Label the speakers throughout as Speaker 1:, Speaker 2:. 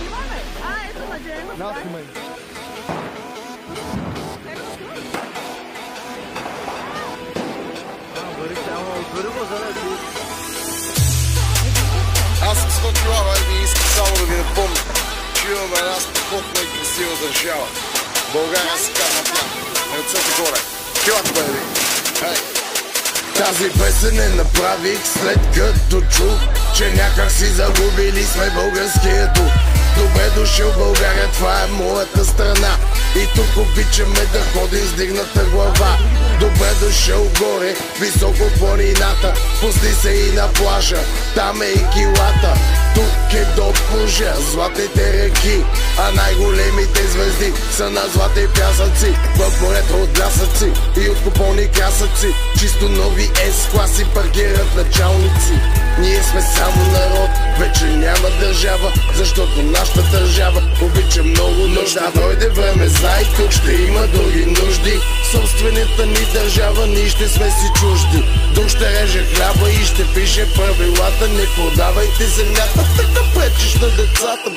Speaker 1: Имаме. Ето надяваме.
Speaker 2: Нас има.
Speaker 3: Аз съм 100 кила, и искам само да ви напомня, че имаме една страхотна и красива държава. България се казва тя. Ръцете горе. Килата, бейби. Тази песен не направих след като чух, че някак си загубили сме българския дух. Добре дошъл България, това е моята страна. И тук обичаме да ходим с дигната глава. Добре дошъл горе, високо в планината. Пусти се и на плажа, там е и килата. Тук е до Божа, златните реки, а най-големите звезди са на злати пясъци. В морето от лясъци и от купони красъци. Чисто нови S-класи паркират началници. Ние сме само народ, вече няма държава, защото нашата държава обича много нужда. Дойде време, знай, тук ще има други нужди. Собствената ни държава, ние ще сме си чужди. Дух ще реже хляба и ще пише правилата. Не продавайте земята, така пречиш на децата.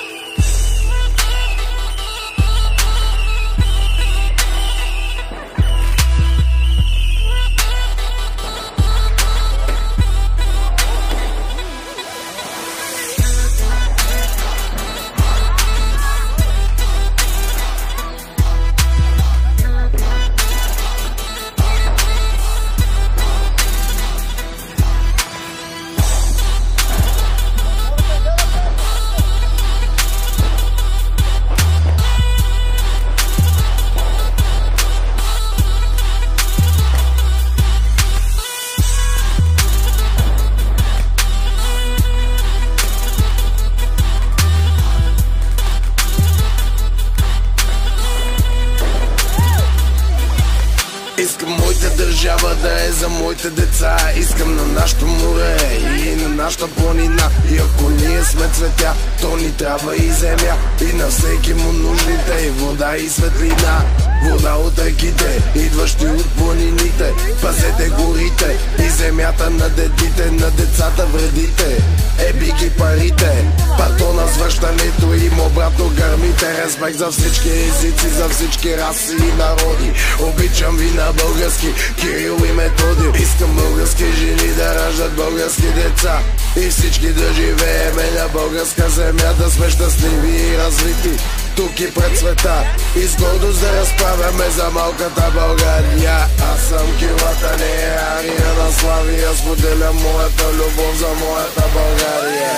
Speaker 3: Искам моята държава да е за моите деца. Искам на нашото море и на нашата планина. И ако ние сме цветя, то ни трябва и земя. И на всеки му нужните и вода и светлина. Вода от реките, идващи от планините. Пазете горите и земята на дедите. На децата вредите, еби ги парите. Патона с връщането им обратно гърмите. Респект за всички езици, за всички раси и народи. Обичам ви на български, Кирил и Методи. Искам български жени да раждат български деца. И всички да живееме на българска земя. Да сме щастливи и развити тук и пред света. И с гордост да разправяме за малката България. Аз съм килата, не е ария на Славия. Споделям моята любов за моята България.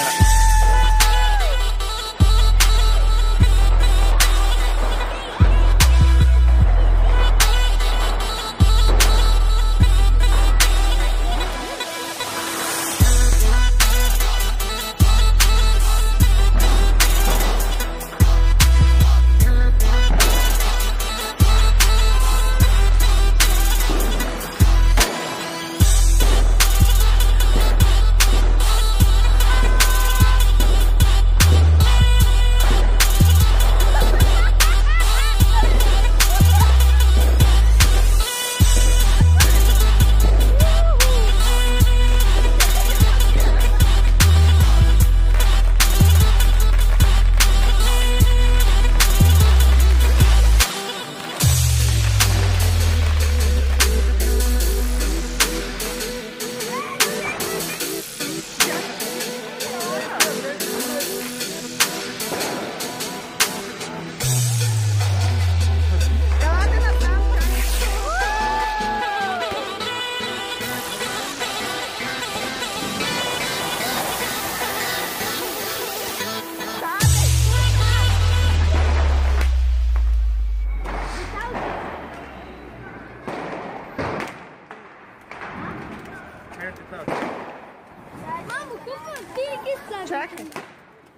Speaker 1: Мамо, какво ти ги са?
Speaker 4: Чакай.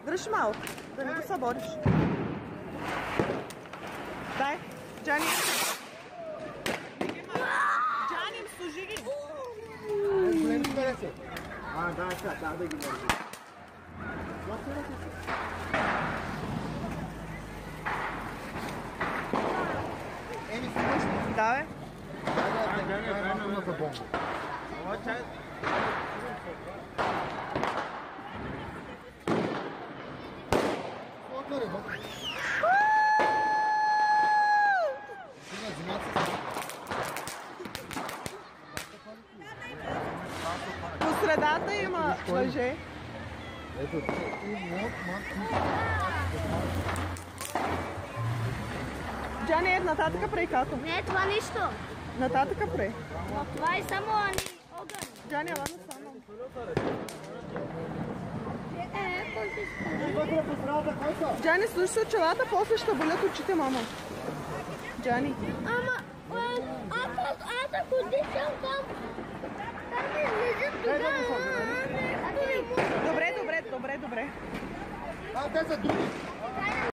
Speaker 4: Дръж малко, да не го събориш. Дай, Джани. Джани, служи ги.
Speaker 2: Да ги държи.
Speaker 4: Давай.
Speaker 2: Отвори, отвори. Сега земята
Speaker 4: По средата има лъже.
Speaker 2: ето,
Speaker 4: Джани, нататък прей като.
Speaker 1: Не е това нищо.
Speaker 4: Нататък прей.
Speaker 1: Но това е само огън.
Speaker 4: Джани, ладно само.
Speaker 1: Кой се спи?
Speaker 2: вътре по средата, кой са?
Speaker 4: Джани, слушай се очилата, после ще болят очите, мама. Джани.
Speaker 1: Ама, аз ако дишам там, там не влизат тогава.
Speaker 4: Добре.
Speaker 2: А, те са други.